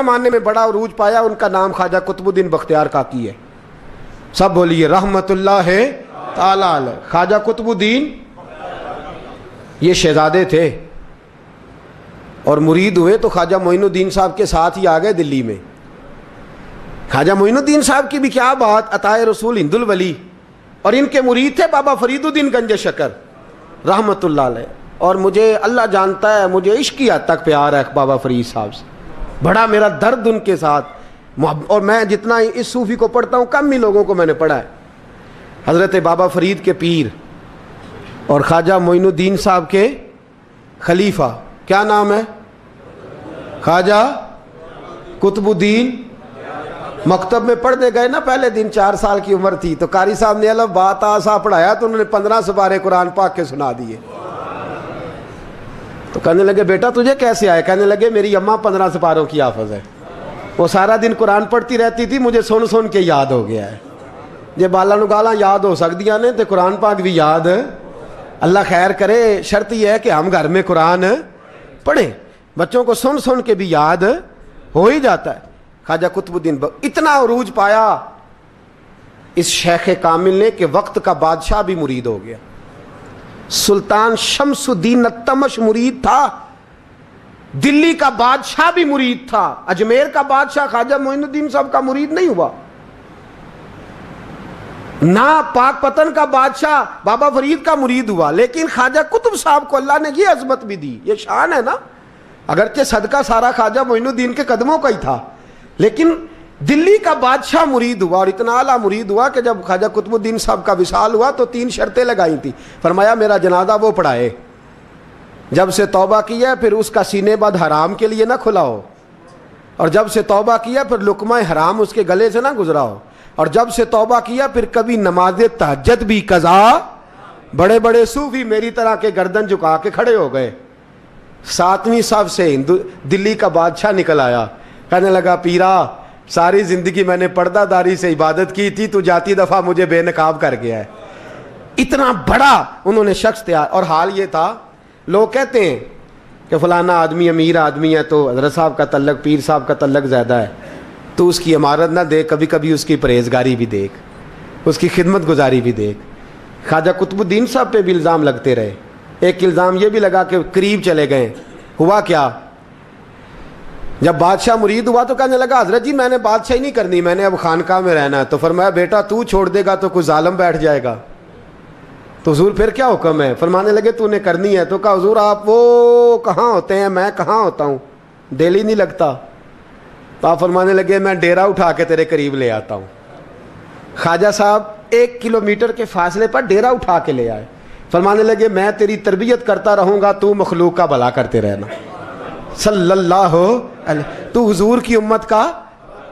زمانے میں بڑا عروج پایا، ان کا نام خواجہ قطب الدین بختیار کاکی ہے. سب بولیے رحمت اللہ تعالی علیہ. خواجہ قطب الدین یہ شہزادے تھے اور مرید ہوئے تو خواجہ معین الدین صاحب کے ساتھ ہی آ گئے دلی میں. خواجہ معین الدین صاحب کی بھی کیا بات، عطائے رسول ہند الولی، اور ان کے مرید تھے بابا فرید الدین گنج شکر رحمت اللہ علیہ. اور مجھے اللہ جانتا ہے مجھے عشق کی حد تک پیار ہے بابا فرید صاحب سے، بڑا میرا درد ان کے ساتھ. اور میں جتنا اس صوفی کو پڑھتا ہوں کم ہی لوگوں کو میں نے پڑھا ہے. حضرت بابا فرید کے پیر اور خواجہ معین الدین صاحب کے خلیفہ، کیا نام ہے؟ خواجہ قطب الدین. مکتب میں پڑھنے گئے نا پہلے دن، 4 سال کی عمر تھی تو قاری صاحب نے الف با تا سا پڑھایا تو انہوں نے 15 سپارے قرآن پاک کے سنا دیے. تو کہنے لگے بیٹا تجھے کیسے آئے؟ کہنے لگے میری اماں 15 سپاروں کی حافظ ہے، وہ سارا دن قرآن پڑھتی رہتی تھی، مجھے سن سن کے یاد ہو گیا ہے. جے بالا نو گالاں یاد ہو سکدیاں نے تے قرآن پاک بھی یاد. اللہ خیر کرے، شرط یہ ہے کہ ہم گھر میں قرآن پڑھیں، بچوں کو سن سن کے بھی یاد ہو ہی جاتا ہے. خواجہ قطب الدین اتنا عروج پایا اس شیخ کامل نے کہ وقت کا بادشاہ بھی مرید ہو گیا. سلطان شمس الدین التمش مرید تھا، دلی کا بادشاہ بھی مرید تھا. اجمیر کا بادشاہ خواجہ معین الدین صاحب کا مرید نہیں ہوا، نہ پاک پتن کا بادشاہ بابا فرید کا مرید ہوا. لیکن خواجہ قطب صاحب کو اللہ نے یہ عظمت بھی دی، یہ شان ہے نا. اگرچہ صدقہ سارا خواجہ معین الدین کے قدموں کا ہی تھا، لیکن دلی کا بادشاہ مرید ہوا. اور اتنا اعلیٰ مرید ہوا کہ جب خواجہ قطب الدین صاحب کا وصال ہوا تو 3 شرطیں لگائی تھی. فرمایا میرا جنازہ وہ پڑھائے، جب سے توبہ کیا پھر اس کا سینے بعد حرام کے لیے نہ کھلا ہو، اور جب سے توبہ کیا پھر لقمہ حرام اس کے گلے سے نہ گزرا ہو، اور جب سے توبہ کیا پھر کبھی نماز تہجد بھی قضا. بڑے بڑے صوفی میری طرح کے گردن جھکا کے کھڑے ہو گئے. 7ویں صف سے دلی کا بادشاہ نکل آیا، کہنے لگا پیرا ساری زندگی میں نے پردہ داری سے عبادت کی تھی، تو جاتی دفعہ مجھے بے نقاب کر گیا ہے. اتنا بڑا انہوں نے شخص تیار. اور حال یہ تھا، لوگ کہتے ہیں کہ فلانا آدمی امیر آدمی ہے تو حضرت صاحب کا تعلق پیر صاحب کا تعلق زیادہ ہے، تو اس کی عمارت نہ دیکھ، کبھی کبھی اس کی پرہیزگاری بھی دیکھ، اس کی خدمت گزاری بھی دیکھ. خواجہ قطب الدین صاحب پہ بھی الزام لگتے رہے. ایک الزام یہ بھی لگا کہ قریب چلے گئے. ہوا کیا، جب بادشاہ مرید ہوا تو کہنے لگا حضرت جی میں نے بادشاہی نہیں کرنی، میں نے اب خانقاہ میں رہنا ہے. تو فرمایا بیٹا تو چھوڑ دے گا تو کوئی ظالم بیٹھ جائے گا. تو حضور پھر کیا حکم ہے؟ فرمانے لگے تو نے کرنی ہے. تو کہا حضور آپ وہ کہاں ہوتے ہیں، میں کہاں ہوتا ہوں، دل ہی نہیں لگتا. تو آپ فرمانے لگے میں ڈیرا اٹھا کے تیرے قریب لے آتا ہوں. خواجہ صاحب 1 کلومیٹر کے فاصلے پر ڈیرا اٹھا کے لے آئے. فرمانے لگے میں تیری تربیت کرتا رہوں گا، تو مخلوق کا بھلا کرتے رہنا. صلی اللہ علیہ، تو حضور کی امت کا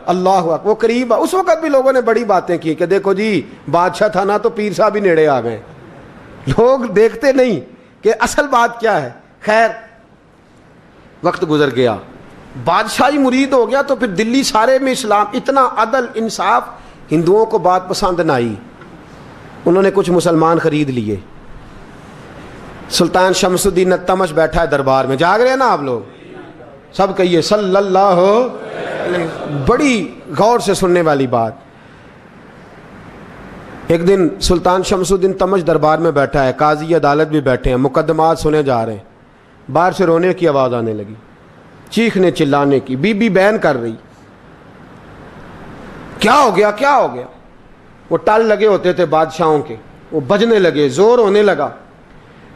اللہ اکبر. وہ قریب. اس وقت بھی لوگوں نے بڑی باتیں کی کہ دیکھو جی بادشاہ تھا نا تو پیر صاحب بھی نیڑے آ گئے. لوگ دیکھتے نہیں کہ اصل بات کیا ہے. خیر وقت گزر گیا، بادشاہی مرید ہو گیا تو پھر دلی سارے میں اسلام، اتنا عدل انصاف. ہندوؤں کو بات پسند نہ آئی، انہوں نے کچھ مسلمان خرید لیے. سلطان شمس الدین التمش بیٹھا ہے دربار میں، جاگ رہے ہیں نا آپ لوگ سب، کہیے صلی اللہ علیہ. بڑی غور سے سننے والی بات. ایک دن سلطان شمس الدین تمش دربار میں بیٹھا ہے، قاضی عدالت بھی بیٹھے ہیں، مقدمات سنے جا رہے ہیں. باہر سے رونے کی آواز آنے لگی، چیخنے چلانے کی. بی بی بیان کر رہی، کیا ہو گیا کیا ہو گیا. وہ ٹال لگے ہوتے تھے بادشاہوں کے، وہ بجنے لگے، زور ہونے لگا.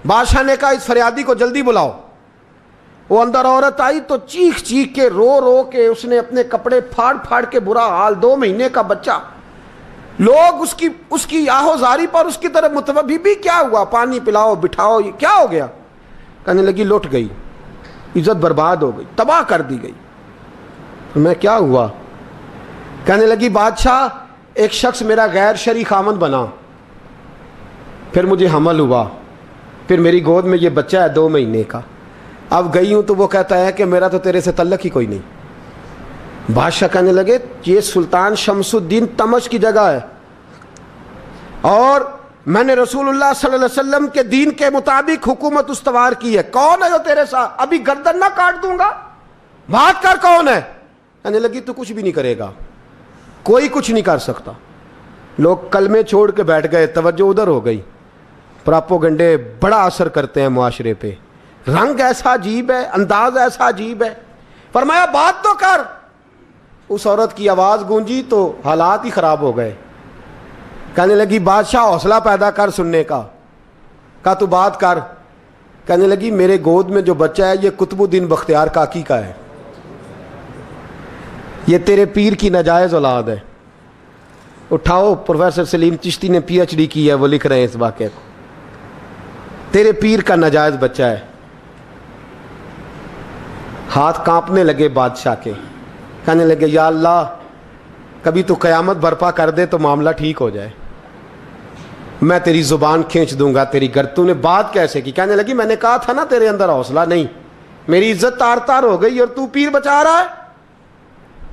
بادشاہ نے کہا اس فریادی کو جلدی بلاؤ. وہ اندر عورت آئی تو چیخ چیخ کے رو رو کے اس نے اپنے کپڑے پھاڑ پھاڑ کے، برا حال، 2 مہینے کا بچہ. لوگ اس کی آہو زاری پر اس کی طرف متوجہ. بھی کیا ہوا، پانی پلاؤ بٹھاؤ، یہ کیا ہو گیا. کہنے لگی لٹ گئی، عزت برباد ہو گئی، تباہ کر دی گئی. میں کیا ہوا؟ کہنے لگی بادشاہ ایک شخص میرا غیر شرعی خامند بنا، پھر مجھے حمل ہوا، پھر میری گود میں یہ بچہ ہے 2 مہینے کا. اب گئی ہوں تو وہ کہتا ہے کہ میرا تو تیرے سے تعلق ہی کوئی نہیں. بادشاہ کہنے لگے یہ سلطان شمس الدین تمش کی جگہ ہے، اور میں نے رسول اللہ صلی اللہ علیہ وسلم کے دین کے مطابق حکومت استوار کی ہے. کون ہے جو تیرے ساتھ؟ ابھی گردن نہ کاٹ دوں گا، بات کر کون ہے. کہنے لگی تو کچھ بھی نہیں کرے گا, کوئی کچھ نہیں کر سکتا. لوگ کلمے چھوڑ کے بیٹھ گئے, توجہ ادھر ہو گئی. پراپوگنڈے بڑا اثر کرتے ہیں معاشرے پہ, رنگ ایسا عجیب ہے, انداز ایسا عجیب ہے. فرمایا بات تو کر. اس عورت کی آواز گونجی تو حالات ہی خراب ہو گئے. کہنے لگی بادشاہ حوصلہ پیدا کر سننے کا. کہا تو بات کر. کہنے لگی میرے گود میں جو بچہ ہے یہ قطب الدین بختیار کاکی کا ہے, یہ تیرے پیر کی ناجائز اولاد ہے. اٹھاؤ, پروفیسر سلیم چشتی نے پی ایچ ڈی کی ہے, وہ لکھ رہے ہیں اس واقعے کو. تیرے پیر کا ناجائز بچہ ہے. ہاتھ کانپنے لگے بادشاہ کے. کہنے لگے یا اللہ کبھی تو قیامت برپا کر دے تو معاملہ ٹھیک ہو جائے, میں تیری زبان کھینچ دوں گا تیری تو نے بات کیسے کی؟ کہنے لگی میں نے کہا تھا نا تیرے اندر حوصلہ نہیں, میری عزت تار تار ہو گئی اور تو پیر بچا رہا ہے.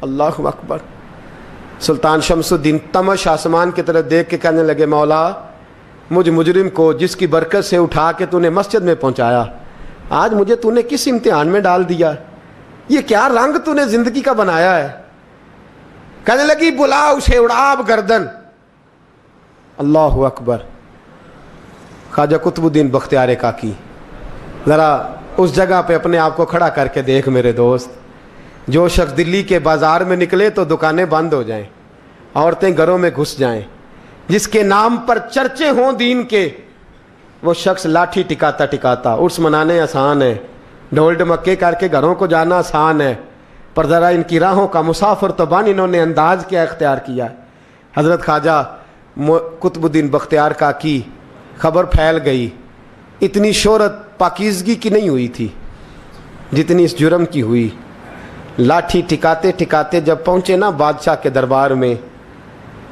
اللہ اکبر. سلطان شمس الدین تمش آسمان کی طرف دیکھ کے کہنے لگے مولا مجھ مجرم کو جس کی برکت سے اٹھا کے تو نے مسجد میں پہنچایا, آج مجھے تو نے کس امتحان میں ڈال دیا؟ یہ کیا رنگ تو نے زندگی کا بنایا ہے؟ کہنے لگی بلا اسے, اڑاب گردن. اللہ اکبر. خواجہ قطب الدین بختیار کاکی, ذرا اس جگہ پہ اپنے آپ کو کھڑا کر کے دیکھ میرے دوست. جو شخص دلی کے بازار میں نکلے تو دکانیں بند ہو جائیں, عورتیں گھروں میں گھس جائیں, جس کے نام پر چرچے ہوں دین کے, وہ شخص لاٹھی ٹکاتا ٹکاتا. عرس منانے آسان ہے, ڈھول ڈمکے کر کے گھروں کو جانا آسان ہے, پر ذرا ان کی راہوں کا مسافر تو بن انہوں نے انداز کیا اختیار کیا ہے. حضرت خواجہ قطب الدین بختیار کاکی, خبر پھیل گئی. اتنی شہرت پاکیزگی کی نہیں ہوئی تھی جتنی اس جرم کی ہوئی. لاٹھی ٹکاتے ٹکاتے جب پہنچے نا بادشاہ کے دربار میں,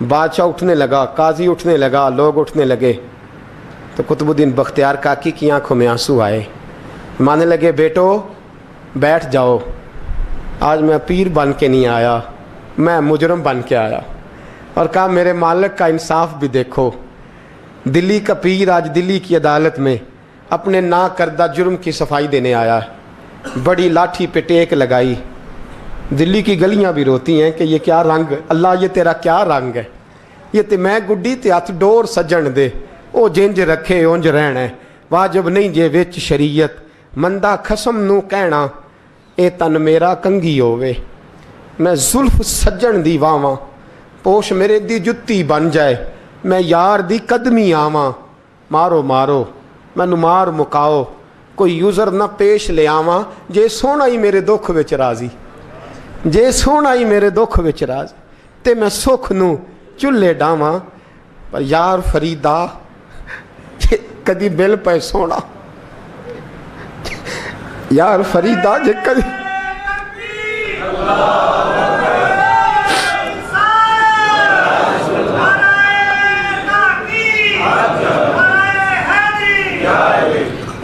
بادشاہ اٹھنے لگا, قاضی اٹھنے لگا, لوگ اٹھنے لگے, تو قطب الدین بختیار کاکی کی آنکھوں میں آنسو آئے. مانے لگے بیٹو بیٹھ جاؤ, آج میں پیر بن کے نہیں آیا, میں مجرم بن کے آیا. اور کہا میرے مالک کا انصاف بھی دیکھو, دلی کا پیر آج دلی کی عدالت میں اپنے نا کردہ جرم کی صفائی دینے آیا ہے. بڑی لاٹھی پہ ٹیک لگائی. دلی کی گلیاں بھی روتی ہیں کہ یہ کیا رنگ, اللہ یہ تیرا کیا رنگ ہے, یہ تے میں گڈی تے ہاتھ ڈور سجن دے, او جنج رکھے اونج رہنا ہے, واجب نہیں جے وچ شریعت, مندہ خسم نو کہنا اے تن میرا کنگھی ہووے, میں زلف سجن دی واواں, پوش میرے دی جتی بن جائے, میں یار دی قدمی آواں, مارو مارو مینوں مار مکاؤ, کوئی یوزر نہ پیش لے آواں, جے سونا ہی میرے دکھ وچ راضی, جے سونا ہی میرے دکھ وچ راضی, تے میں سکھ نو چلے ڈاواں, پر یار فریدا جے کدی بل پے سونا, یار فریدا جے کدی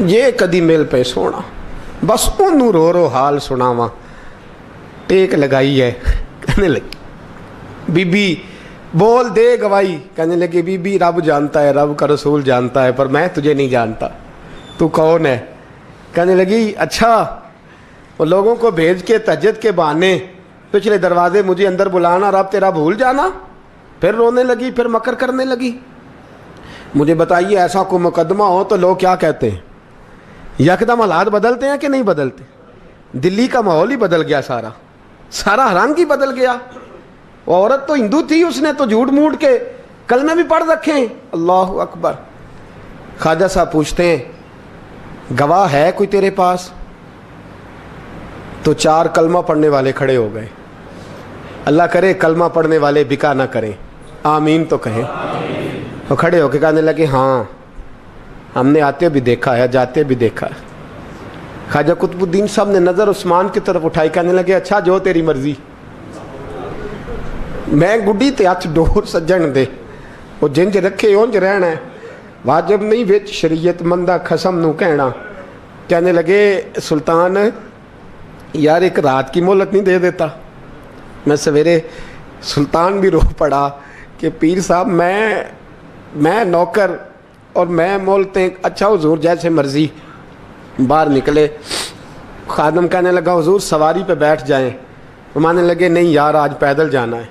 یہ کدی مل پہ سونا, بس انہوں رو رو حال سناواں. ٹیک لگائی ہے. کہنے لگی بی بی بول دے گواہی. کہنے لگی بی بی رب جانتا ہے, رب کا رسول جانتا ہے, پر میں تجھے نہیں جانتا, تو کون ہے؟ کہنے لگی اچھا وہ لوگوں کو بھیج کے تہجد کے بہانے پچھلے دروازے مجھے اندر بلانا, رب تیرا بھول جانا. پھر رونے لگی, پھر مکر کرنے لگی. مجھے بتائیے ایسا کوئی مقدمہ ہو تو لوگ کیا کہتے ہیں؟ یکدم حالات بدلتے ہیں کہ نہیں بدلتے؟ دلی کا ماحول ہی بدل گیا, سارا رنگ ہی بدل گیا. وہ عورت تو ہندو تھی, اس نے تو جھوٹ موٹ کے کلمے بھی پڑھ رکھے ہیں. اللہ اکبر. خواجہ صاحب پوچھتے ہیں گواہ ہے کوئی تیرے پاس؟ تو 4 کلمہ پڑھنے والے کھڑے ہو گئے. اللہ کرے کلمہ پڑھنے والے بکا نہ کریں, آمین تو کہیں. وہ کھڑے ہو کے کہنے لگے ہاں ہم نے آتے بھی دیکھا ہے, جاتے بھی دیکھا ہے. خواجہ قطب الدین صاحب نے نظر عثمان کی طرف اٹھائی, کہنے لگے اچھا جو تیری مرضی, میں گڈی تے ہاتھ ڈور سجن دے, وہ جنج رکھے اونج رہنا ہے, واجب نہیں وچ شریعت, مندہ خسم نو کہنا. کہنے لگے سلطان یار ایک رات کی مہلت نہیں دے دیتا؟ میں سویرے سلطان بھی رو پڑا کہ پیر صاحب میں نوکر اور میں مولتے. اچھا حضور جیسے مرضی. باہر نکلے. خادم کہنے لگا حضور سواری پہ بیٹھ جائیں. فرمانے لگے نہیں یار آج پیدل جانا ہے.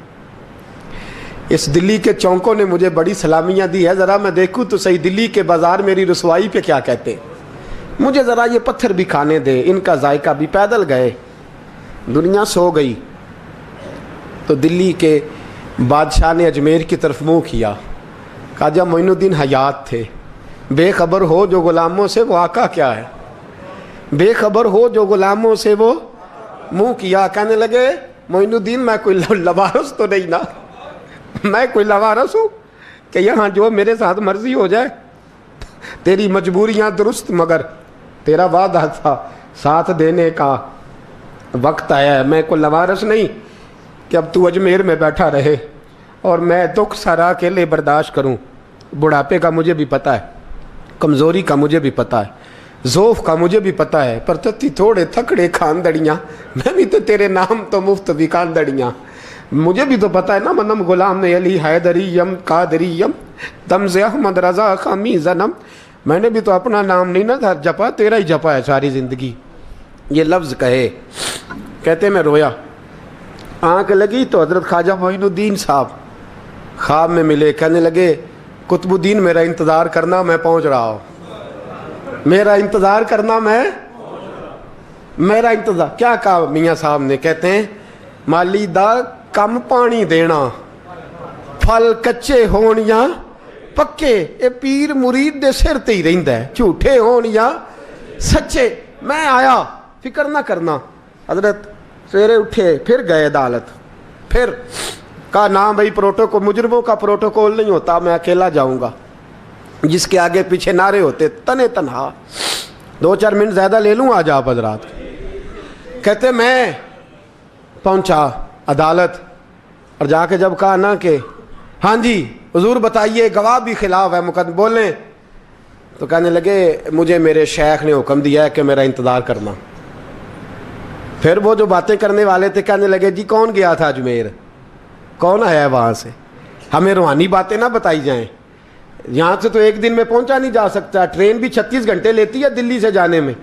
اس دلی کے چونکوں نے مجھے بڑی سلامیاں دی ہے, ذرا میں دیکھوں تو صحیح دلی کے بازار میری رسوائی پہ کیا کہتے ہیں, مجھے ذرا یہ پتھر بھی کھانے دے, ان کا ذائقہ بھی. پیدل گئے, دنیا سو گئی تو دلی کے بادشاہ نے اجمیر کی طرف منہ کیا. خواجہ معین الدین حیات تھے. بے خبر ہو جو غلاموں سے وہ آقا کیا ہے, بے خبر ہو جو غلاموں سے وہ منہ کیا. کہنے لگے معین الدین میں کوئی لوارس تو نہیں نا, میں کوئی لوارس ہوں کہ یہاں جو میرے ساتھ مرضی ہو جائے. تیری مجبوریاں درست مگر تیرا وعدہ تھا ساتھ دینے کا وقت آیا ہے. میں کوئی لوارس نہیں کہ اب تو اجمیر میں بیٹھا رہے اور میں دکھ سارا اکیلے برداشت کروں. بڑھاپے کا مجھے بھی پتہ ہے, کمزوری کا مجھے بھی پتہ ہے, ذوف کا مجھے بھی پتہ ہے, پر تتی تھوڑے تھکڑے خاندڑیاں, میں بھی تو تیرے نام تو مفت بھی خاندڑیاں. مجھے بھی تو پتہ ہے نا, منم غلام نے علی حیدریم قادریم تمز احمد رضا خامی زنم. میں نے بھی تو اپنا نام نہیں نا تھا جپا, تیرا ہی جپا ہے ساری زندگی. یہ لفظ کہے, کہتے میں رویا. آنکھ لگی تو حضرت خواجہ معین الدین صاحب خواب میں ملے. کہنے لگے قطب الدین میرا انتظار کرنا, میں پہنچ رہا ہوں. میرا انتظار کرنا, میرا انتظار. کیا کہا میاں صاحب نے؟ کہتے ہیں مالی دا کم پانی دینا, پھل کچے ہون یا پکے, اے پیر مرید دے سر تے ہی رہندا ہے, جھوٹے ہون یا سچے. میں آیا, فکر نہ کرنا. حضرت سویرے اٹھے, پھر گئے عدالت. پھر کہا نہ بھائی پروٹوکول, مجرموں کا پروٹوکول نہیں ہوتا, میں اکیلا جاؤں گا. جس کے آگے پیچھے نعرے ہوتے تنے تنہا. 2-4 منٹ زیادہ لے لوں آج آپ حضرات. کہتے میں پہنچا عدالت اور جا کے جب کہا نا کہ ہاں جی حضور بتائیے, گواہ بھی خلاف ہے, مقدمہ بولیں, تو کہنے لگے مجھے میرے شیخ نے حکم دیا ہے کہ میرا انتظار کرنا. پھر وہ جو باتیں کرنے والے تھے کہنے لگے جی کون گیا تھا اجمیر, کون آیا ہے وہاں سے, ہمیں روحانی باتیں نہ بتائی جائیں. یہاں سے تو ایک دن میں پہنچا نہیں جا سکتا, ٹرین بھی 36 گھنٹے لیتی ہے دلی سے جانے میں.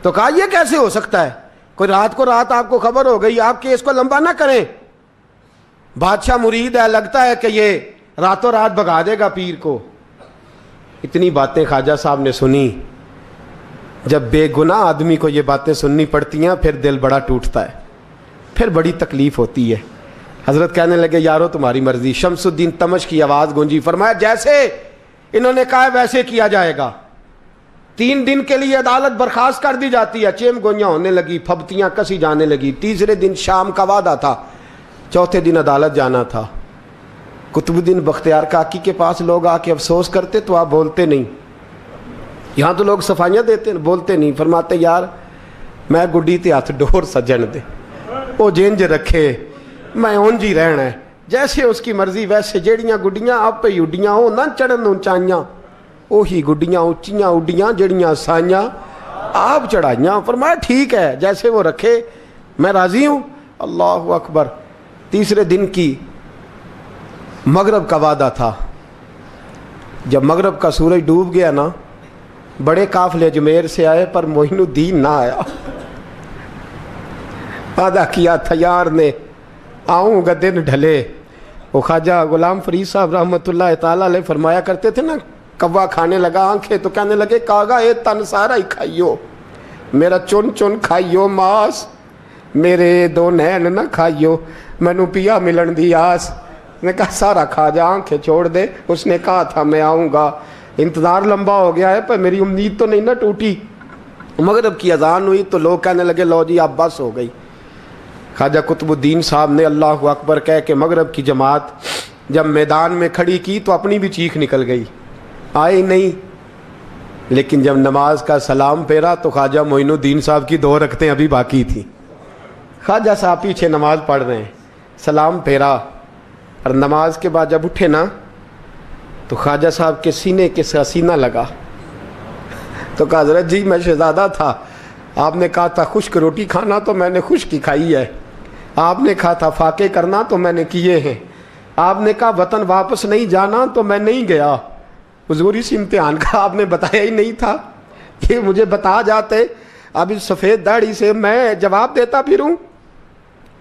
تو کہا یہ کیسے ہو سکتا ہے, کوئی رات کو رات آپ کو خبر ہو گئی, آپ کیس کو لمبا نہ کریں. بادشاہ مرید ہے, لگتا ہے کہ یہ راتوں رات بھگا دے گا پیر کو. اتنی باتیں خواجہ صاحب نے سنی. جب بے گناہ آدمی کو یہ باتیں سننی پڑتی ہیں پھر دل بڑا ٹوٹتا ہے, پھر بڑی تکلیف ہوتی ہے. حضرت کہنے لگے یارو تمہاری مرضی. شمس الدین تمش کی آواز گونجی. فرمایا جیسے انہوں نے کہا ویسے کیا جائے گا. 3 دن کے لیے عدالت برخاست کر دی جاتی ہے. چیم گوئیاں ہونے لگی, پھبتیاں کسی جانے لگی. تیسرے دن شام کا وعدہ تھا, چوتھے دن عدالت جانا تھا. قطب الدین بختیار کاکی کے پاس لوگ آ کے افسوس کرتے تو آپ بولتے نہیں. یہاں تو لوگ صفائیاں دیتے بولتے نہیں. فرماتے یار میں گڈی تے ہاتھ ڈور سجن دے, وہ جینج رکھے, میں اونج ہی رہنا ہے, جیسے اس کی مرضی ویسے. جیڑیاں گڈیاں آپ پہ اڈیاں ہو نہ چڑھن اونچائیاں, وہی گڈیاں اونچیاں اڈیاں جڑیاں سائیاں آپ چڑھائیاں. فرمایا ٹھیک ہے جیسے وہ رکھے, میں راضی ہوں. اللہ اکبر. تیسرے دن کی مغرب کا وعدہ تھا. جب مغرب کا سورج ڈوب گیا نا, بڑے قافلے اجمیر سے آئے پر معین الدین نہ آیا. وعدہ کیا تھا یار نے آؤں گا دن ڈھلے. وہ خواجہ غلام فرید صاحب رحمۃ اللہ تعالیٰ علیہ فرمایا کرتے تھے نا, کوا کھانے لگا آنکھیں تو کہنے لگے کاغا اے تن سارا ہی کھائیو, میرا چن چن کھائیو ماس, میرے 2 نین نہ کھائیو, مینو پیا ملن دی آس. نے کہا سارا کھا جا, آنکھیں چھوڑ دے. اس نے کہا تھا میں آؤں گا, انتظار لمبا ہو گیا ہے پر میری امید تو نہیں نہ ٹوٹی. مغرب کی اذان ہوئی تو لوگ کہنے لگے لو جی اب بس ہو گئی. خواجہ قطب الدین صاحب نے اللہ اکبر کہہ کے مغرب کی جماعت جب میدان میں کھڑی کی تو اپنی بھی چیخ نکل گئی, آئے نہیں. لیکن جب نماز کا سلام پھیرا تو خواجہ معین الدین صاحب کی 2 رکعتیں ابھی باقی تھیں. خواجہ صاحب پیچھے نماز پڑھ رہے ہیں, سلام پھیرا اور نماز کے بعد جب اٹھے نا تو خواجہ صاحب کے سینے کے سینہ لگا. تو کہا حضرت جی میں شہزادہ تھا, آپ نے کہا تھا خشک روٹی کھانا تو میں نے خشک کی کھائی ہے, آپ نے کہا تھا فاقے کرنا تو میں نے کیے ہیں, آپ نے کہا وطن واپس نہیں جانا تو میں نہیں گیا. حضور اس امتحان کا آپ نے بتایا ہی نہیں تھا, کہ مجھے بتا جاتے اب اس سفید داڑھی سے میں جواب دیتا پھروں.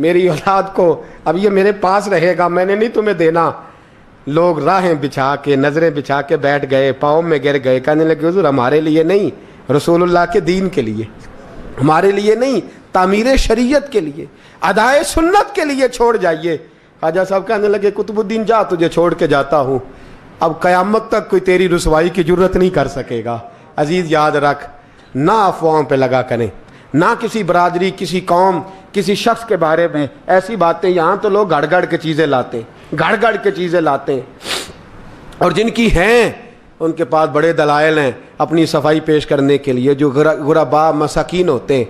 میری اولاد کو اب یہ میرے پاس رہے گا، میں نے نہیں تمہیں دینا. لوگ راہیں بچھا کے نظریں بچھا کے بیٹھ گئے، پاؤں میں گر گئے، کہنے لگے حضور ہمارے لیے نہیں، رسول اللہ کے دین کے لیے، ہمارے لیے نہیں، تعمیر شریعت کے لیے، ادائے سنت کے لیے چھوڑ جائیے. خواجہ صاحب کہنے لگے قطب الدین جا، تجھے چھوڑ کے جاتا ہوں، اب قیامت تک کوئی تیری رسوائی کی جرت نہیں کر سکے گا. عزیز یاد رکھ، نہ افواہوں پہ لگا کریں، نہ کسی برادری، کسی قوم، کسی شخص کے بارے میں ایسی باتیں. یہاں تو لوگ گھڑ گھڑ کے چیزیں لاتے ہیں، گھڑ گھڑ کے چیزیں لاتے ہیں، اور جن کی ہیں ان کے پاس بڑے دلائل ہیں اپنی صفائی پیش کرنے کے لیے. جو غربا مساکین ہوتے ہیں